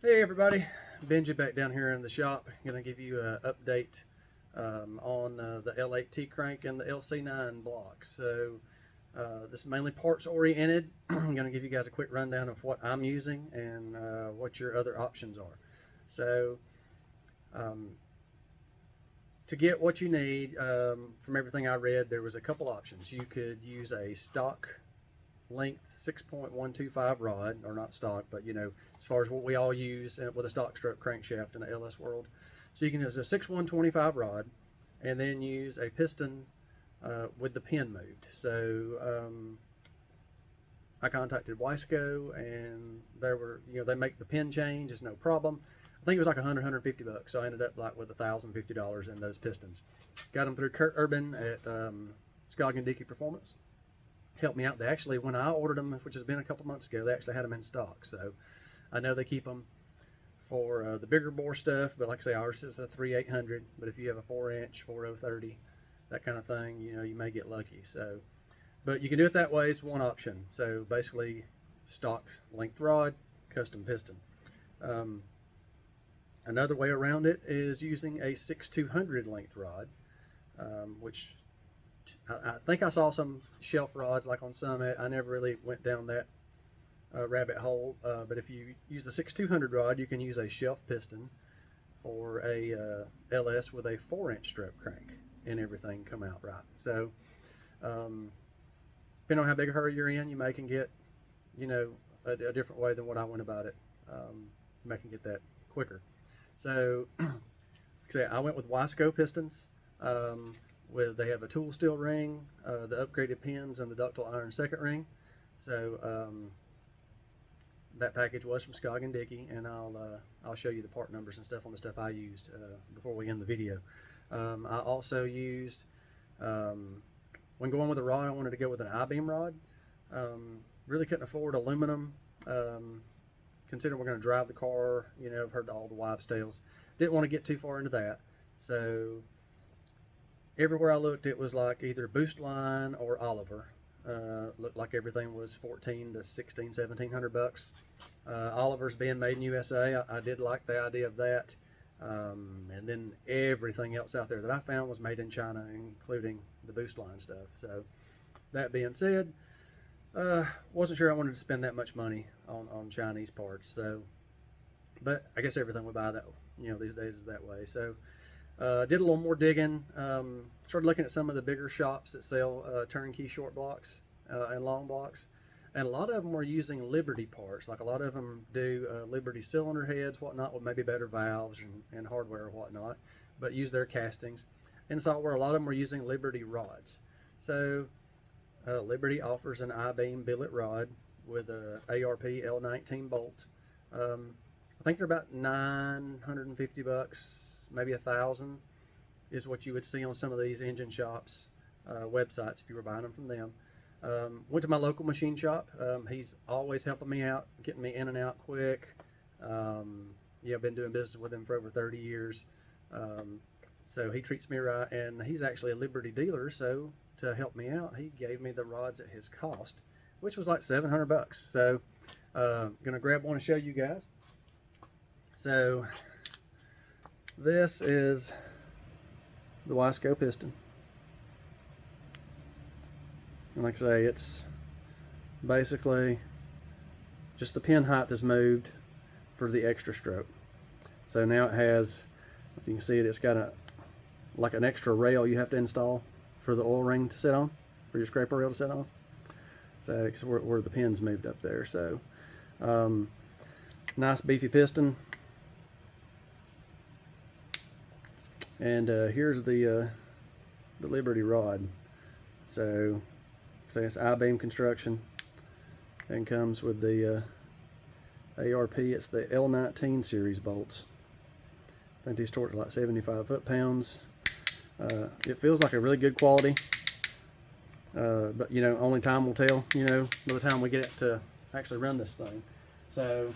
Hey everybody, Benji back down here in the shop. I'm going to give you an update on the L8T Crank and the LC9 Block. So this is mainly parts oriented. I'm going to give you guys a quick rundown of what I'm using and what your other options are. So to get what you need, from everything I read, there was a couple options. You could use a stock length 6.125 rod, or not stock, but you know, as far as what we all use with a stock stroke crankshaft in the LS world. So you can use a 6.125 rod and then use a piston with the pin moved. So I contacted Wiseco and they make the pin change, it's no problem. I think it was like 150 bucks, so I ended up like with $1,050 in those pistons. Got them through Kurt Urban at Scoggin-Dickey Performance. Helped me out. They actually, when I ordered them, which has been a couple months ago, they actually had them in stock. So I know they keep them for the bigger bore stuff, but like I say, ours is a 3/800. But if you have a 4-inch 4030, that kind of thing, you know, you may get lucky. So, but you can do it that way. Is one option. So basically, stock length rod, custom piston. Another way around it is using a 6/200 length rod, which I think I saw some shelf rods like on Summit. I never really went down that rabbit hole, but if you use the 6/200 rod, you can use a shelf piston for a LS with a 4-inch stroke crank and everything come out right. So depending on how big a hurry you're in, you may can get, you know, a different way than what I went about it. You may can get that quicker. So like I say, I went with Wiseco pistons. They have a tool steel ring, the upgraded pins, and the ductile iron second ring. So that package was from Scoggin-Dickey, and I'll show you the part numbers and stuff on the stuff I used before we end the video. I also used, when going with a rod, I wanted to go with an I-beam rod. Really couldn't afford aluminum. Considering we're going to drive the car, you know, I've heard all the wives' tales. Didn't want to get too far into that, so everywhere I looked, it was like either Boost Line or Oliver. Looked like everything was 14 to 16, 1700 bucks. Oliver's being made in USA. I did like the idea of that. And then everything else out there that I found was made in China, including the Boost Line stuff. So that being said, wasn't sure I wanted to spend that much money on Chinese parts. So, but I guess everything we buy that, you know, these days is that way. So did a little more digging, started looking at some of the bigger shops that sell turnkey short blocks and long blocks, and a lot of them were using Liberty parts. Like a lot of them do Liberty cylinder heads, whatnot, with maybe better valves and hardware or whatnot, but use their castings. And saw where a lot of them were using Liberty rods. So Liberty offers an I-beam billet rod with a ARP L19 bolt. I think they're about 950 bucks. Maybe 1,000 is what you would see on some of these engine shops websites if you were buying them from them. Went to my local machine shop. He's always helping me out, getting me in and out quick. Yeah, I've been doing business with him for over 30 years. So he treats me right, and he's actually a Liberty dealer, so to help me out, he gave me the rods at his cost, which was like 700 bucks. So gonna grab one and show you guys. So this is the Wiseco piston. And like I say, it's basically just the pin height is moved for the extra stroke. So now it has, if you can see it, it's got like an extra rail you have to install for the oil ring to sit on, for your scraper rail to sit on. So it's where the pin's moved up there. So nice beefy piston. And here's the Liberty rod. So it's I-beam construction and comes with the ARP. It's the L19 series bolts. I think these torques are like 75 foot-pounds. It feels like a really good quality, but you know, only time will tell, you know, by the time we get it to actually run this thing. So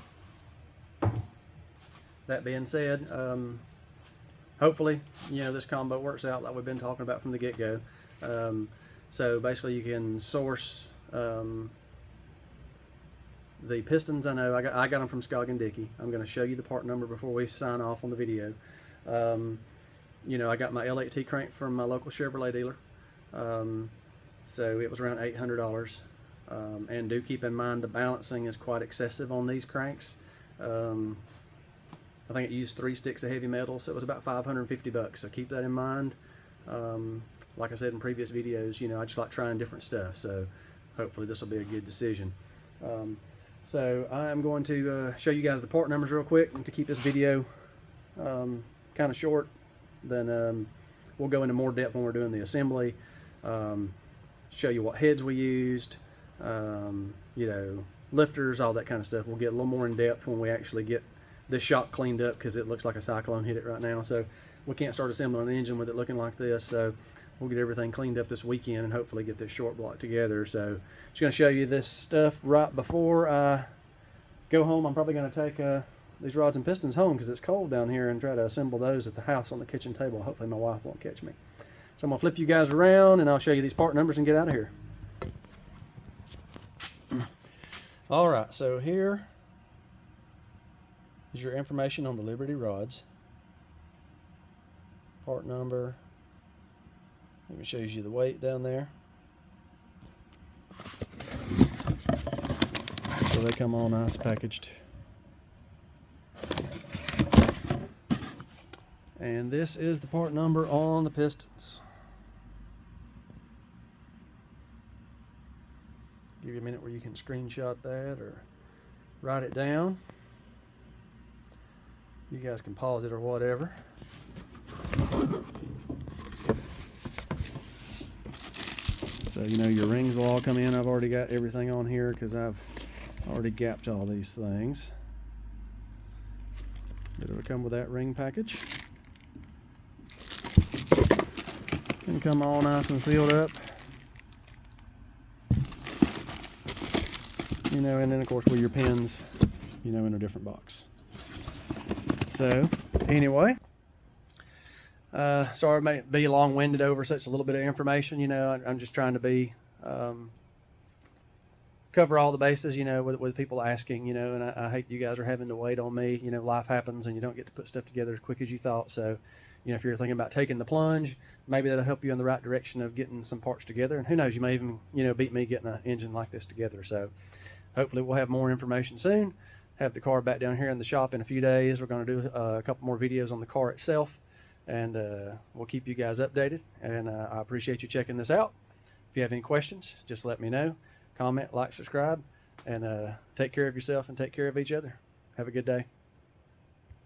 that being said, hopefully, you know, this combo works out like we've been talking about from the get-go. So basically you can source The pistons, I know, I got them from Scog and Dickey. I'm going to show you the part number before we sign off on the video. You know, I got my L8T Crank from my local Chevrolet dealer. So it was around $800. And do keep in mind the balancing is quite excessive on these cranks. I think it used 3 sticks of heavy metal, so it was about $550. So keep that in mind. Like I said in previous videos, you know, I just like trying different stuff. So hopefully this will be a good decision. So I am going to show you guys the part numbers real quick, and to keep this video kind of short. Then we'll go into more depth when we're doing the assembly. Show you what heads we used, you know, lifters, all that kind of stuff. We'll get a little more in depth when we actually get this shop cleaned up, because it looks like a cyclone hit it right now. So we can't start assembling an engine with it looking like this. So we'll get everything cleaned up this weekend and hopefully get this short block together. So just going to show you this stuff right before I go home. I'm probably going to take these rods and pistons home because it's cold down here, and try to assemble those at the house on the kitchen table. Hopefully my wife won't catch me. So I'm going to flip you guys around and I'll show you these part numbers and get out of here. All right, so here is your information on the Liberty rods. Part number. It shows you the weight down there. So they come all nice packaged. And this is the part number on the pistons. Give you a minute where you can screenshot that or write it down. You guys can pause it or whatever. So you know your rings will all come in. I've already got everything on here because I've already gapped all these things. But it'll come with that ring package. And come all nice and sealed up. You know, and then of course with your pins, you know, in a different box. So anyway, sorry I may be long-winded over such a little bit of information. You know, I'm just trying to be cover all the bases, you know, with people asking, you know, and I hate you guys are having to wait on me. You know, life happens and you don't get to put stuff together as quick as you thought. So, you know, if you're thinking about taking the plunge, maybe that'll help you in the right direction of getting some parts together. And who knows, you may even, you know, beat me getting an engine like this together. So hopefully we'll have more information soon. Have the car back down here in the shop in a few days. We're going to do a couple more videos on the car itself, and we'll keep you guys updated. And I appreciate you checking this out. If you have any questions, just let me know. Comment, like, subscribe, and take care of yourself and take care of each other. Have a good day.